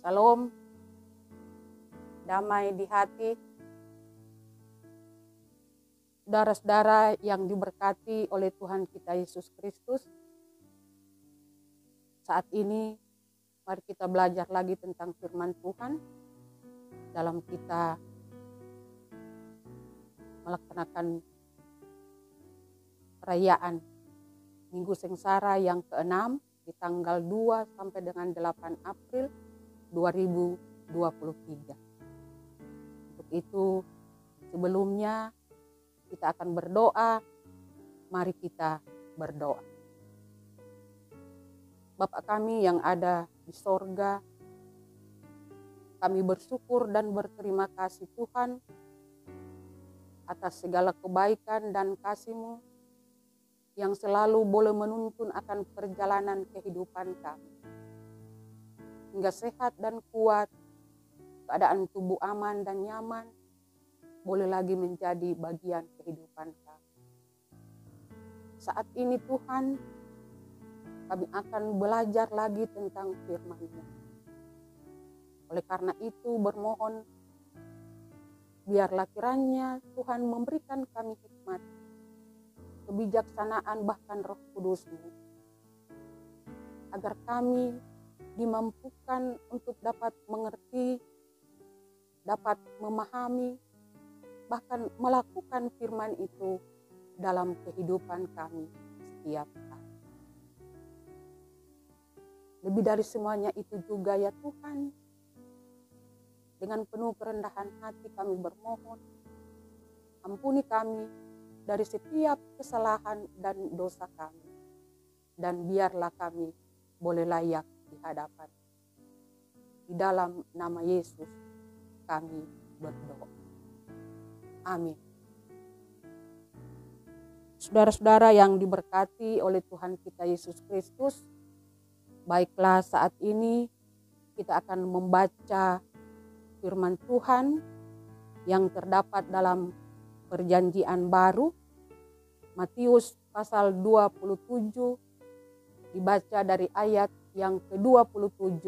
Shalom, damai di hati. Saudara-saudara yang diberkati oleh Tuhan kita Yesus Kristus. Saat ini mari kita belajar lagi tentang firman Tuhan dalam kita melaksanakan perayaan Minggu Sengsara yang ke-6 di tanggal 2 sampai dengan 8 April 2023. Untuk itu sebelumnya kita akan berdoa. Mari kita berdoa. Bapa kami yang ada di sorga, kami bersyukur dan berterima kasih Tuhan atas segala kebaikan dan kasih-Mu yang selalu boleh menuntun akan perjalanan kehidupan kami. Hingga sehat dan kuat, keadaan tubuh aman dan nyaman, boleh lagi menjadi bagian kehidupan kami. Saat ini Tuhan, kami akan belajar lagi tentang firman-Mu. Oleh karena itu bermohon, biarlah kiranya Tuhan memberikan kami hikmat, kebijaksanaan bahkan Roh Kudus-Mu, agar kami dimampukan untuk dapat mengerti, dapat memahami, bahkan melakukan firman itu dalam kehidupan kami setiap hari. Lebih dari semuanya itu juga ya Tuhan, dengan penuh kerendahan hati kami bermohon, ampuni kami dari setiap kesalahan dan dosa kami, dan biarlah kami boleh layak di hadapan. Di dalam nama Yesus kami berdoa. Amin. Saudara-saudara yang diberkati oleh Tuhan kita Yesus Kristus, baiklah saat ini kita akan membaca firman Tuhan yang terdapat dalam Perjanjian Baru, Matius pasal 27, dibaca dari ayat yang ke-27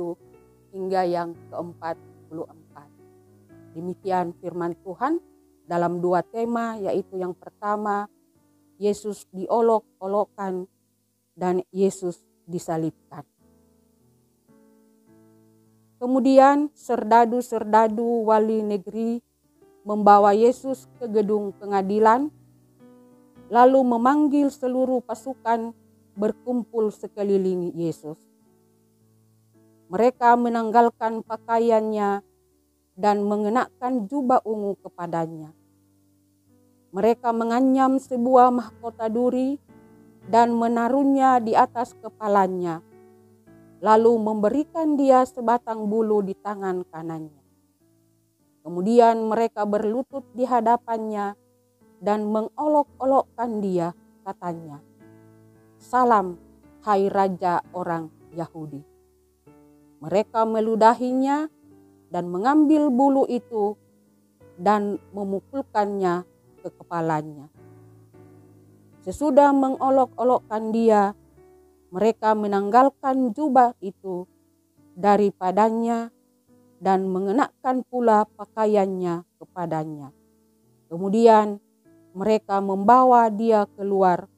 hingga yang ke-44. Demikian firman Tuhan dalam dua tema, yaitu yang pertama, Yesus diolok-olokkan dan Yesus disalibkan. Kemudian serdadu-serdadu wali negeri membawa Yesus ke gedung pengadilan, lalu memanggil seluruh pasukan berkumpul sekeliling Yesus. Mereka menanggalkan pakaiannya dan mengenakan jubah ungu kepadanya. Mereka menganyam sebuah mahkota duri dan menaruhnya di atas kepalanya, lalu memberikan dia sebatang bulu di tangan kanannya. Kemudian mereka berlutut di hadapannya dan mengolok-olokkan dia, katanya, "Salam, hai Raja orang Yahudi." Mereka meludahinya dan mengambil bulu itu dan memukulkannya ke kepalanya. Sesudah mengolok-olokkan dia, mereka menanggalkan jubah itu daripadanya dan mengenakan pula pakaiannya kepadanya. Kemudian mereka membawa dia keluar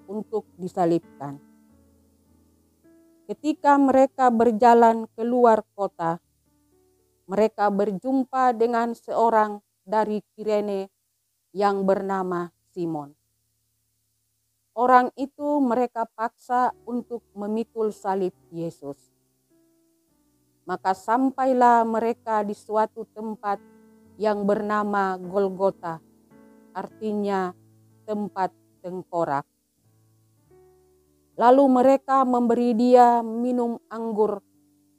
untuk disalibkan. Ketika mereka berjalan keluar kota, mereka berjumpa dengan seorang dari Kirene yang bernama Simon. Orang itu mereka paksa untuk memikul salib Yesus. Maka sampailah mereka di suatu tempat yang bernama Golgota, artinya tempat tengkorak. Lalu mereka memberi dia minum anggur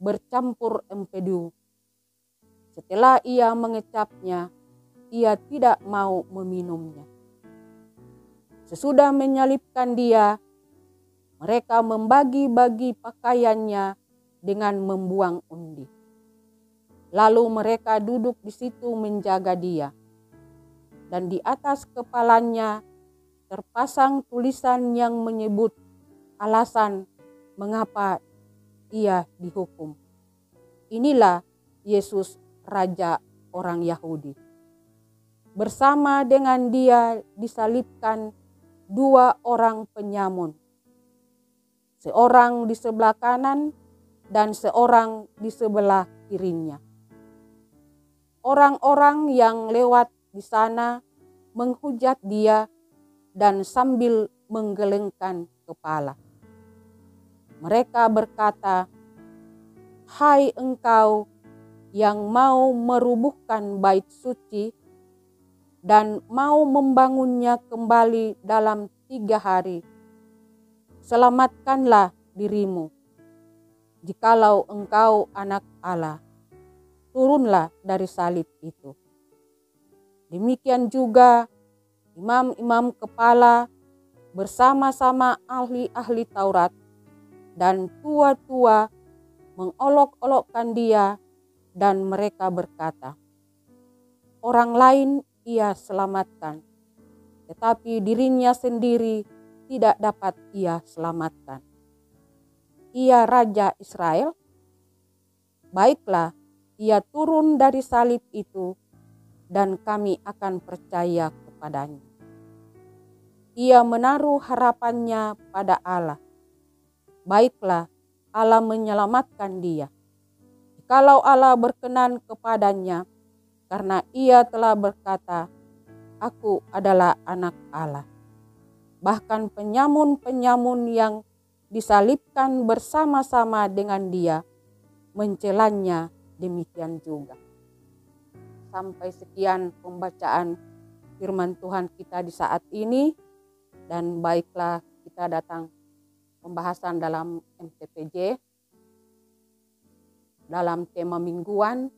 bercampur empedu. Setelah ia mengecapnya, ia tidak mau meminumnya. Sesudah menyalibkan dia, mereka membagi-bagi pakaiannya dengan membuang undi. Lalu mereka duduk di situ menjaga dia. Dan di atas kepalanya terpasang tulisan yang menyebut alasan mengapa ia dihukum. inilah Yesus Raja orang Yahudi. Bersama dengan dia disalibkan 2 orang penyamun, seorang di sebelah kanan dan seorang di sebelah kirinya. Orang-orang yang lewat di sana menghujat dia dan sambil menggelengkan kepala. Mereka berkata, "Hai engkau yang mau merubuhkan bait suci dan mau membangunnya kembali dalam 3 hari, selamatkanlah dirimu. Jikalau engkau anak Allah, turunlah dari salib itu." Demikian juga imam-imam kepala bersama-sama ahli-ahli Taurat dan tua-tua mengolok-olokkan dia, dan mereka berkata, "Orang lain ia selamatkan, tetapi dirinya sendiri tidak dapat ia selamatkan. Ia Raja Israel? Baiklah, ia turun dari salib itu dan kami akan percaya kepadanya. Ia menaruh harapannya pada Allah. Baiklah, Allah menyelamatkan dia. Kalau Allah berkenan kepadanya, karena ia telah berkata, 'Aku adalah anak Allah.' Bahkan penyamun-penyamun yang disalibkan bersama-sama dengan dia mencelanya demikian juga." Sampai sekian pembacaan firman Tuhan kita di saat ini. Dan baiklah, kita datang pembahasan dalam MTPJ dalam tema mingguan,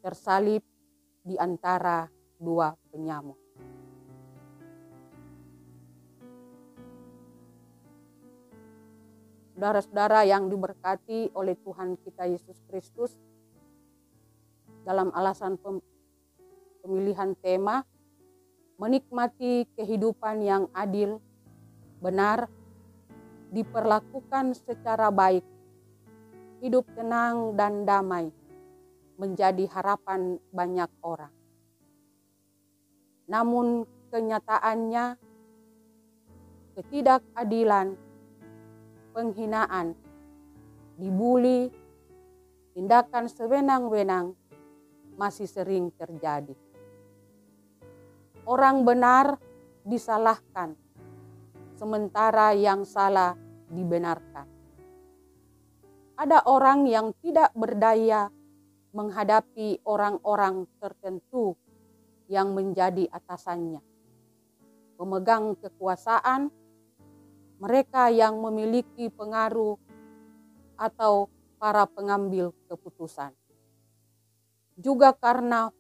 tersalib di antara 2 penyamun. Saudara-saudara yang diberkati oleh Tuhan kita Yesus Kristus, dalam alasan pemilihan tema, menikmati kehidupan yang adil, benar, diperlakukan secara baik, hidup tenang dan damai, menjadi harapan banyak orang. Namun kenyataannya, ketidakadilan, penghinaan, dibuli, tindakan sewenang-wenang masih sering terjadi. Orang benar disalahkan, sementara yang salah dibenarkan. Ada orang yang tidak berdaya menghadapi orang-orang tertentu yang menjadi atasannya, pemegang kekuasaan, mereka yang memiliki pengaruh, atau para pengambil keputusan. Juga karena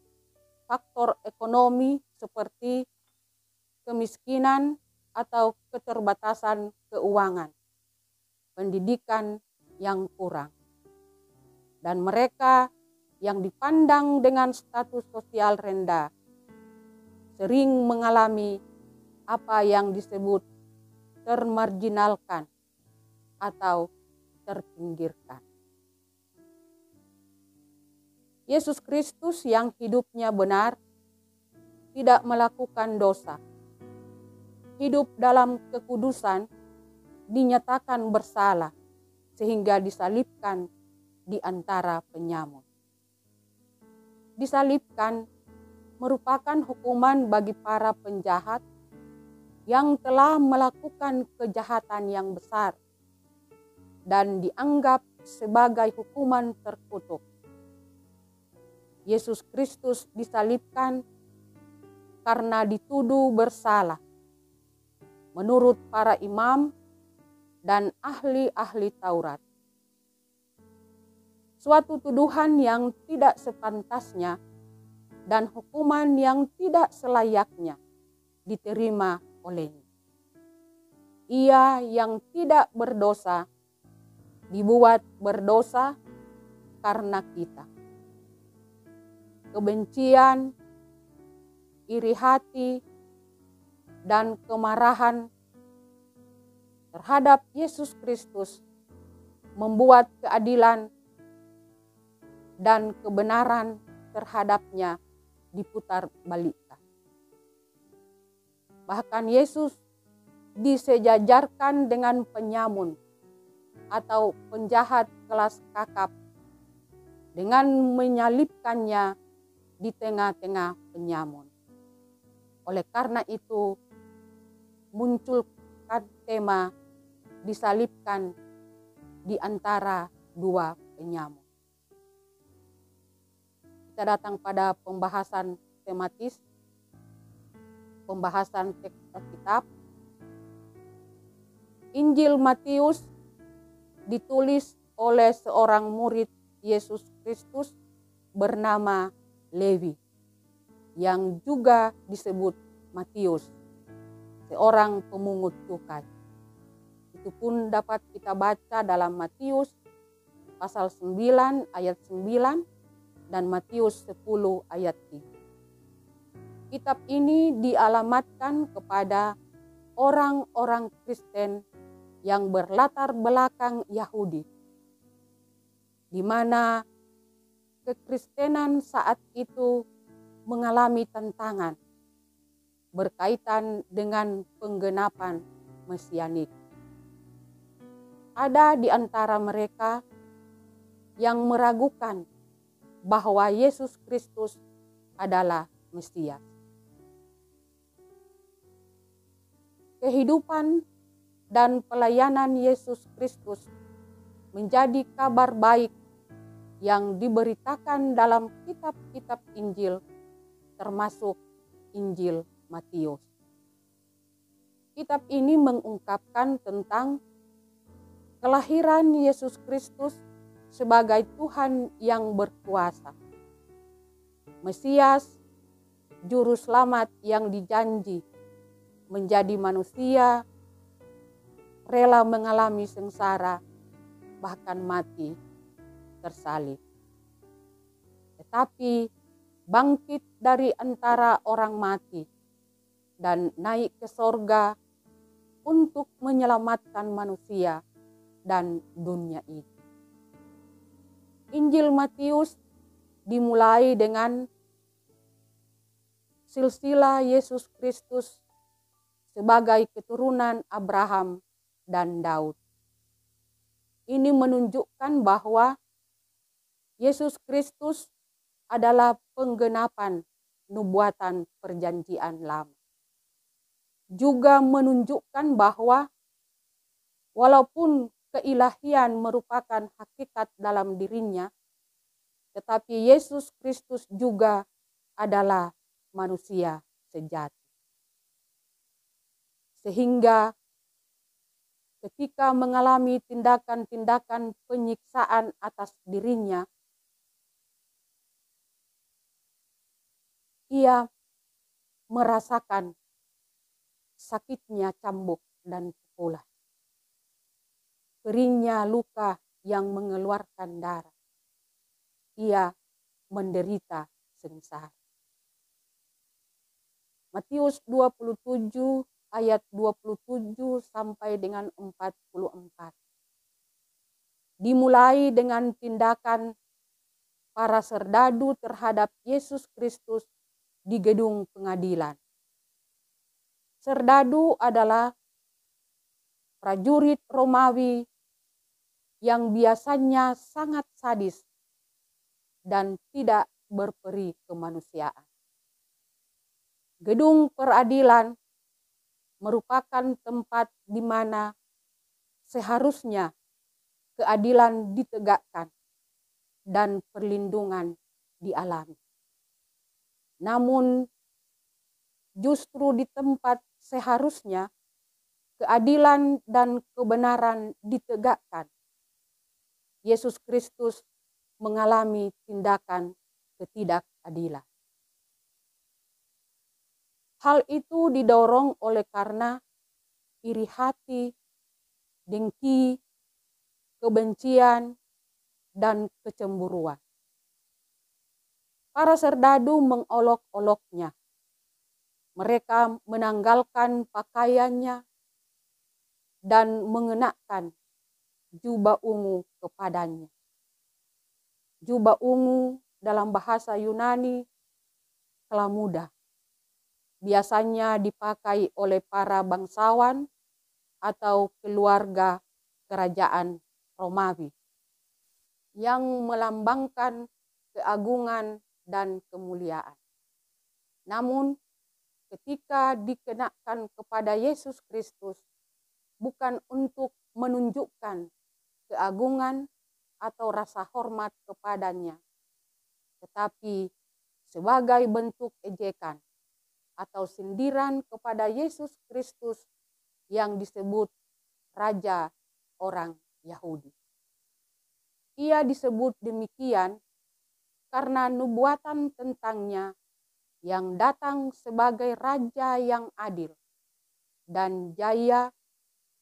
faktor ekonomi seperti kemiskinan atau keterbatasan keuangan, pendidikan yang kurang, dan mereka yang dipandang dengan status sosial rendah sering mengalami apa yang disebut termarginalkan atau terpinggirkan. Yesus Kristus yang hidupnya benar, tidak melakukan dosa, hidup dalam kekudusan, dinyatakan bersalah sehingga disalibkan di antara penyamun. Disalibkan merupakan hukuman bagi para penjahat yang telah melakukan kejahatan yang besar dan dianggap sebagai hukuman terkutuk. Yesus Kristus disalibkan karena dituduh bersalah menurut para imam dan ahli-ahli Taurat. Suatu tuduhan yang tidak sepantasnya dan hukuman yang tidak selayaknya diterima olehnya. Ia yang tidak berdosa dibuat berdosa karena kita. Kebencian, iri hati, dan kemarahan terhadap Yesus Kristus membuat keadilan dan kebenaran terhadapnya diputar balikkan. Bahkan Yesus disejajarkan dengan penyamun atau penjahat kelas kakap dengan menyalibkannya di tengah-tengah penyamun. Oleh karena itu munculkan tema disalibkan di antara dua penyamun. Kita datang pada pembahasan tematis, pembahasan teks Alkitab. Injil Matius ditulis oleh seorang murid Yesus Kristus bernama Lewi, yang juga disebut Matius, seorang pemungut cukai. Itu pun dapat kita baca dalam Matius pasal 9 ayat 9 dan Matius 10 ayat 3. Kitab ini dialamatkan kepada orang-orang Kristen yang berlatar belakang Yahudi, di mana kekristenan saat itu mengalami tantangan berkaitan dengan penggenapan mesianik. Ada di antara mereka yang meragukan bahwa Yesus Kristus adalah Mesias. Kehidupan dan pelayanan Yesus Kristus menjadi kabar baik yang diberitakan dalam kitab-kitab Injil, termasuk Injil Matius. Kitab ini mengungkapkan tentang kelahiran Yesus Kristus sebagai Tuhan yang berkuasa, Mesias, Juru Selamat yang dijanji, menjadi manusia, rela mengalami sengsara, bahkan mati tersalib. Tetapi bangkit dari antara orang mati dan naik ke sorga untuk menyelamatkan manusia dan dunia ini. Injil Matius dimulai dengan silsilah Yesus Kristus sebagai keturunan Abraham dan Daud. Ini menunjukkan bahwa Yesus Kristus adalah penggenapan nubuatan perjanjian lama. Juga menunjukkan bahwa walaupun keilahian merupakan hakikat dalam dirinya, tetapi Yesus Kristus juga adalah manusia sejati. Sehingga ketika mengalami tindakan-tindakan penyiksaan atas dirinya, ia merasakan sakitnya cambuk dan pukulan, keringnya luka yang mengeluarkan darah. Ia menderita sengsara. Matius 27 ayat 27 sampai dengan 44. Dimulai dengan tindakan para serdadu terhadap Yesus Kristus di gedung pengadilan. Serdadu adalah prajurit Romawi yang biasanya sangat sadis dan tidak berperi kemanusiaan. Gedung peradilan merupakan tempat di mana seharusnya keadilan ditegakkan dan perlindungan dialami. Namun justru di tempat seharusnya keadilan dan kebenaran ditegakkan, Yesus Kristus mengalami tindakan ketidakadilan. Hal itu didorong oleh karena iri hati, dengki, kebencian, dan kecemburuan. Para serdadu mengolok-oloknya. Mereka menanggalkan pakaiannya dan mengenakan jubah ungu kepadanya. Jubah ungu dalam bahasa Yunani kalamuda. Biasanya dipakai oleh para bangsawan atau keluarga kerajaan Romawi yang melambangkan keagungan dan kemuliaan. Namun ketika dikenakan kepada Yesus Kristus, bukan untuk menunjukkan keagungan atau rasa hormat kepadanya, tetapi sebagai bentuk ejekan atau sindiran kepada Yesus Kristus yang disebut Raja orang Yahudi. Ia disebut demikian karena nubuatan tentangnya yang datang sebagai Raja yang adil dan jaya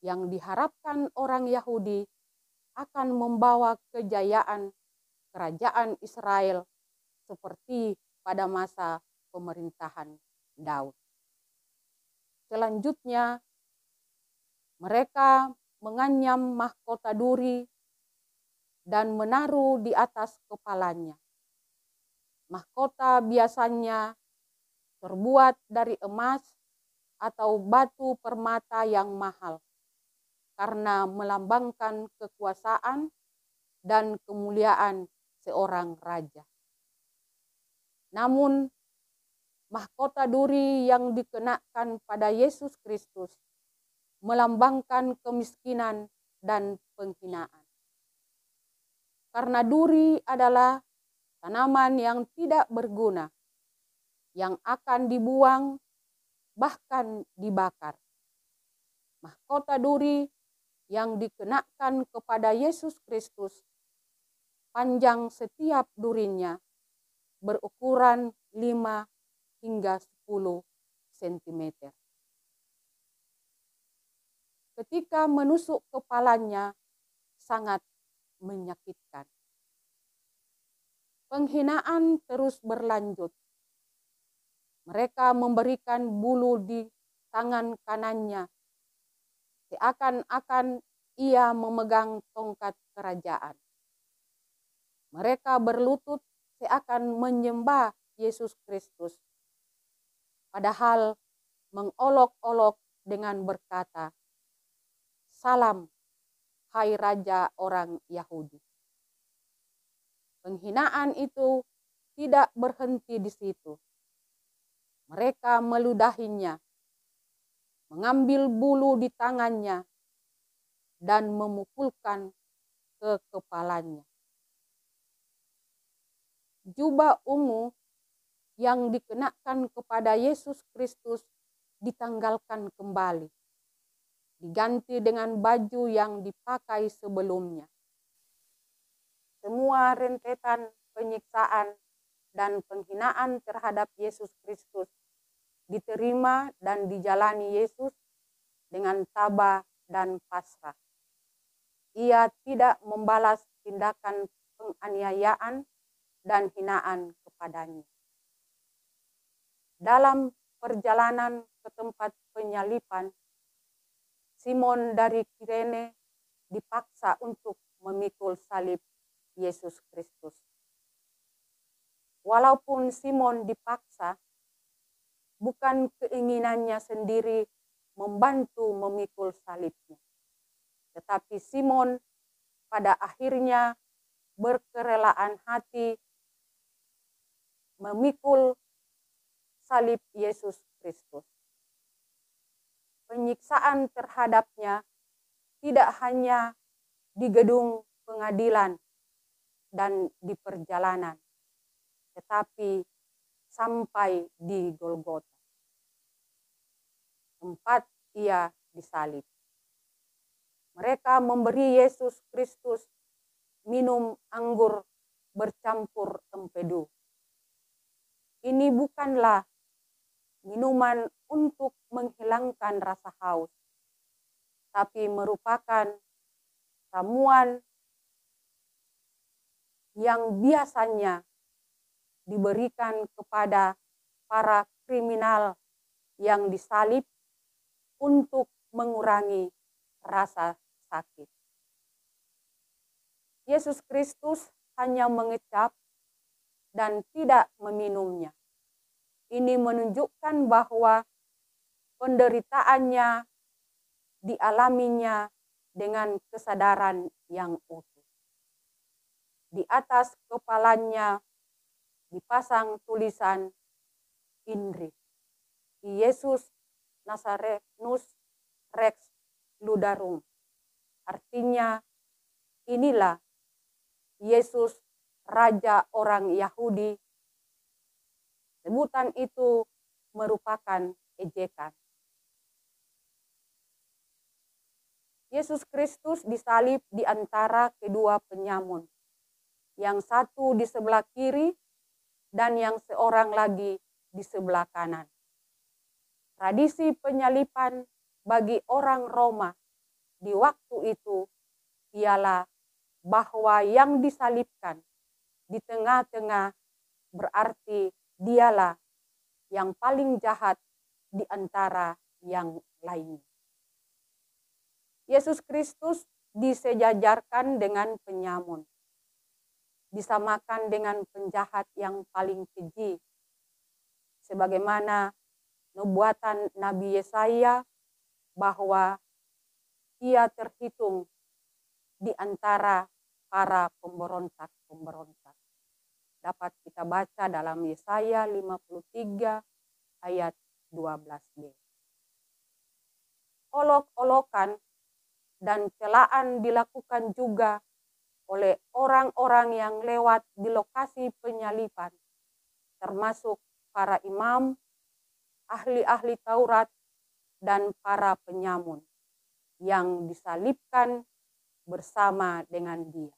yang diharapkan orang Yahudi akan membawa kejayaan kerajaan Israel seperti pada masa pemerintahan Daud. Selanjutnya, mereka menganyam mahkota duri dan menaruh di atas kepalanya. Mahkota biasanya terbuat dari emas atau batu permata yang mahal karena melambangkan kekuasaan dan kemuliaan seorang raja. Namun, mahkota duri yang dikenakan pada Yesus Kristus melambangkan kemiskinan dan penghinaan. Karena duri adalah tanaman yang tidak berguna, yang akan dibuang, bahkan dibakar. Mahkota duri yang dikenakan kepada Yesus Kristus, panjang setiap durinya berukuran 5 hingga 10 cm. Ketika menusuk kepalanya, sangat menyakitkan. Penghinaan terus berlanjut. Mereka memberikan bulu di tangan kanannya, seakan-akan ia memegang tongkat kerajaan. Mereka berlutut seakan menyembah Yesus Kristus, padahal mengolok-olok dengan berkata, "Salam, hai Raja orang Yahudi." Penghinaan itu tidak berhenti di situ. Mereka meludahinya, mengambil bulu di tangannya, dan memukulkan ke kepalanya. Jubah ungu yang dikenakan kepada Yesus Kristus ditanggalkan kembali, diganti dengan baju yang dipakai sebelumnya. Semua rentetan penyiksaan dan penghinaan terhadap Yesus Kristus diterima dan dijalani Yesus dengan tabah dan pasrah. Ia tidak membalas tindakan penganiayaan dan hinaan kepadanya. Dalam perjalanan ke tempat penyalipan, Simon dari Kirene dipaksa untuk memikul salib Yesus Kristus. Walaupun Simon dipaksa, bukan keinginannya sendiri membantu memikul salibnya, tetapi Simon pada akhirnya berkerelaan hati memikul salib Yesus Kristus. Penyiksaan terhadapnya tidak hanya di gedung pengadilan dan di perjalanan, tetapi sampai di Golgota, tempat ia disalib. Mereka memberi Yesus Kristus minum anggur bercampur empedu. Ini bukanlah minuman untuk menghilangkan rasa haus, tapi merupakan ramuan yang biasanya diberikan kepada para kriminal yang disalib untuk mengurangi rasa sakit. Yesus Kristus hanya mengecap dan tidak meminumnya. Ini menunjukkan bahwa penderitaannya dialaminya dengan kesadaran yang utuh. Di atas kepalanya dipasang tulisan INRI, Yesus Nazarenus Rex Ludarum. Artinya, inilah Yesus Raja orang Yahudi. Sebutan itu merupakan ejekan. Yesus Kristus disalib di antara kedua penyamun. Yang satu di sebelah kiri dan yang seorang lagi di sebelah kanan. Tradisi penyalipan bagi orang Roma di waktu itu ialah bahwa yang disalibkan di tengah-tengah berarti dialah yang paling jahat di antara yang lainnya. Yesus Kristus disejajarkan dengan penyamun, disamakan dengan penjahat yang paling keji, sebagaimana nubuatan Nabi Yesaya bahwa ia terhitung di antara para pemberontak-pemberontak. Dapat kita baca dalam Yesaya 53 ayat 12b. Olok-olokan dan celaan dilakukan juga oleh orang-orang yang lewat di lokasi penyalipan, termasuk para imam, ahli-ahli Taurat, dan para penyamun yang disalibkan bersama dengan dia.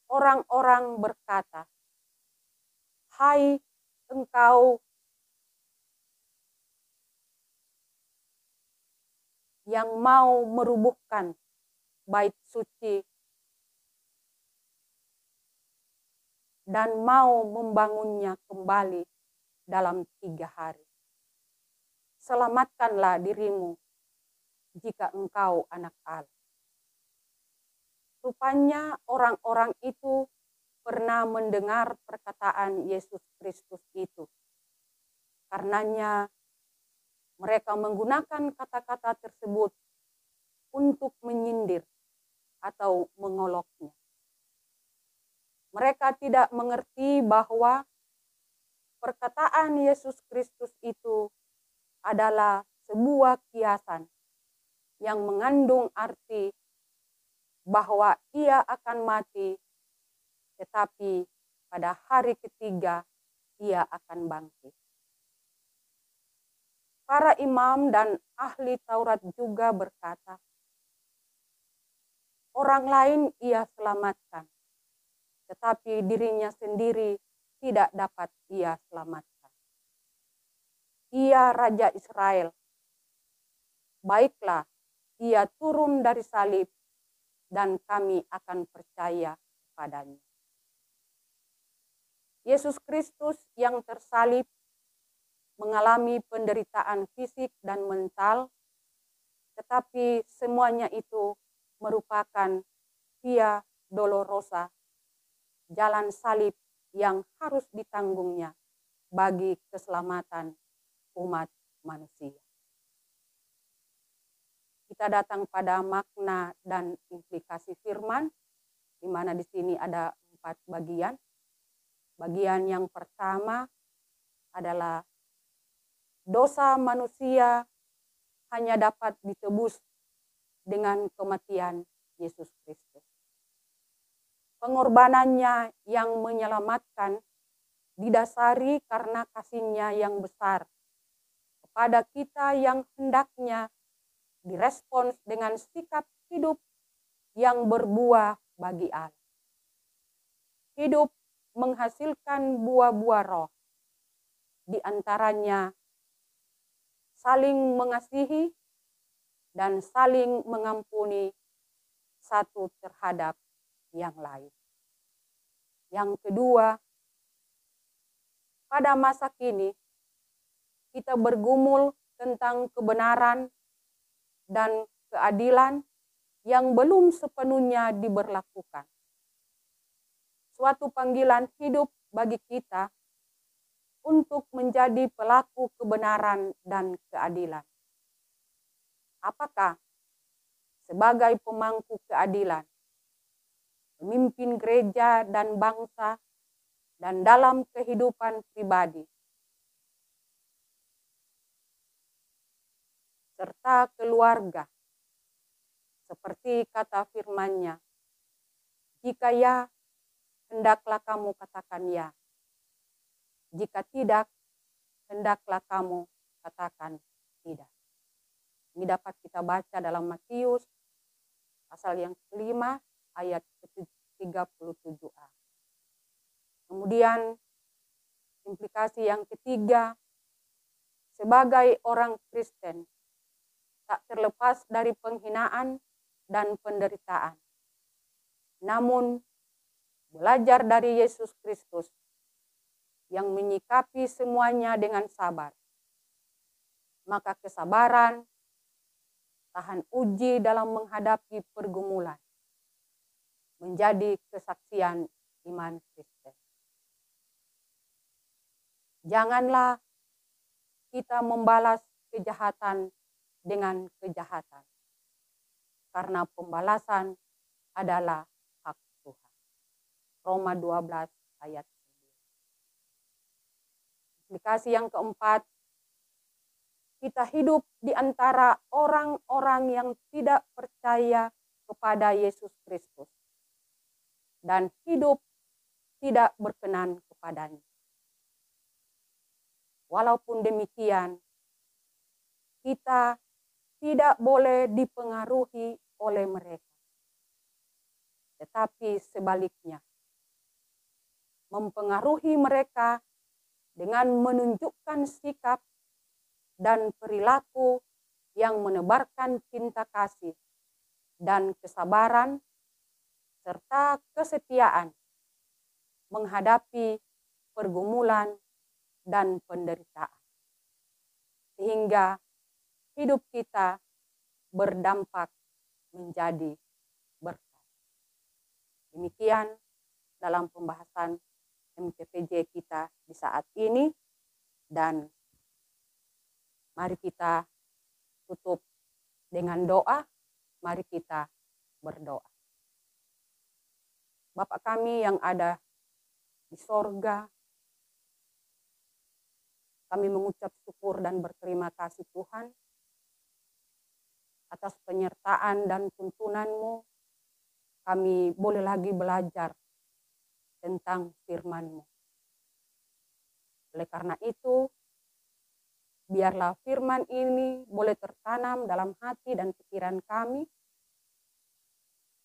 Orang-orang berkata, "Hai engkau yang mau merubuhkan bait suci dan mau membangunnya kembali dalam 3 hari. Selamatkanlah dirimu jika engkau anak Allah." Rupanya orang-orang itu pernah mendengar perkataan Yesus Kristus itu. Karenanya mereka menggunakan kata-kata tersebut untuk menyindir atau mengoloknya. Mereka tidak mengerti bahwa perkataan Yesus Kristus itu adalah sebuah kiasan yang mengandung arti bahwa ia akan mati, tetapi pada hari ketiga ia akan bangkit. Para imam dan ahli Taurat juga berkata, orang lain ia selamatkan, tetapi dirinya sendiri tidak dapat ia selamatkan. Ia Raja Israel. Baiklah, ia turun dari salib dan kami akan percaya kepadanya. Yesus Kristus yang tersalib mengalami penderitaan fisik dan mental, tetapi semuanya itu merupakan via dolorosa, jalan salib yang harus ditanggungnya bagi keselamatan umat manusia. Kita datang pada makna dan implikasi firman, di mana di sini ada 4 bagian. Bagian yang pertama adalah dosa manusia hanya dapat ditebus dengan kematian Yesus Kristus. Pengorbanannya yang menyelamatkan didasari karena kasih-Nya yang besar kepada kita yang hendaknya direspons dengan sikap hidup yang berbuah bagi Allah. Hidup menghasilkan buah-buah roh, di antaranya saling mengasihi dan saling mengampuni satu terhadap yang lain. Yang kedua, pada masa kini kita bergumul tentang kebenaran dan keadilan yang belum sepenuhnya diberlakukan. suatu panggilan hidup bagi kita untuk menjadi pelaku kebenaran dan keadilan. Apakah sebagai pemangku keadilan, pemimpin gereja dan bangsa, dan dalam kehidupan pribadi, serta keluarga, seperti kata firman-Nya, jika ya, hendaklah kamu katakan ya. Jika tidak, hendaklah kamu katakan tidak. Ini dapat kita baca dalam Matius pasal yang kelima ayat ke-37a. Kemudian implikasi yang ketiga, sebagai orang Kristen tak terlepas dari penghinaan dan penderitaan. Namun belajar dari Yesus Kristus yang menyikapi semuanya dengan sabar. Maka kesabaran tahan uji dalam menghadapi pergumulan, menjadi kesaksian iman Kristen. Janganlah kita membalas kejahatan dengan kejahatan, karena pembalasan adalah hak Tuhan. Roma 12 ayat 9. Aplikasi yang keempat, kita hidup di antara orang-orang yang tidak percaya kepada Yesus Kristus dan hidup tidak berkenan kepadanya. Walaupun demikian, kita tidak boleh dipengaruhi oleh mereka, tetapi sebaliknya, mempengaruhi mereka dengan menunjukkan sikap dan perilaku yang menebarkan cinta kasih dan kesabaran serta kesetiaan menghadapi pergumulan dan penderitaan, sehingga hidup kita berdampak menjadi berkat. Demikian dalam pembahasan MTPJ kita di saat ini, dan mari kita tutup dengan doa. Mari kita berdoa. Bapa kami yang ada di sorga, kami mengucap syukur dan berterima kasih Tuhan atas penyertaan dan tuntunan-Mu. Kami boleh lagi belajar tentang firman-Mu. Oleh karena itu, biarlah firman ini boleh tertanam dalam hati dan pikiran kami,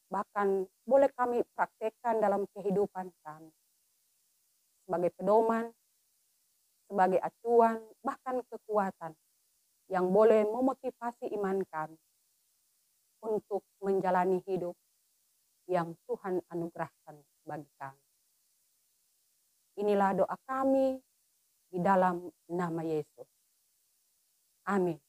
bahkan boleh kami praktekkan dalam kehidupan kami, sebagai pedoman, sebagai acuan, bahkan kekuatan yang boleh memotivasi iman kami untuk menjalani hidup yang Tuhan anugerahkan bagi kami. Inilah doa kami di dalam nama Yesus. Amin.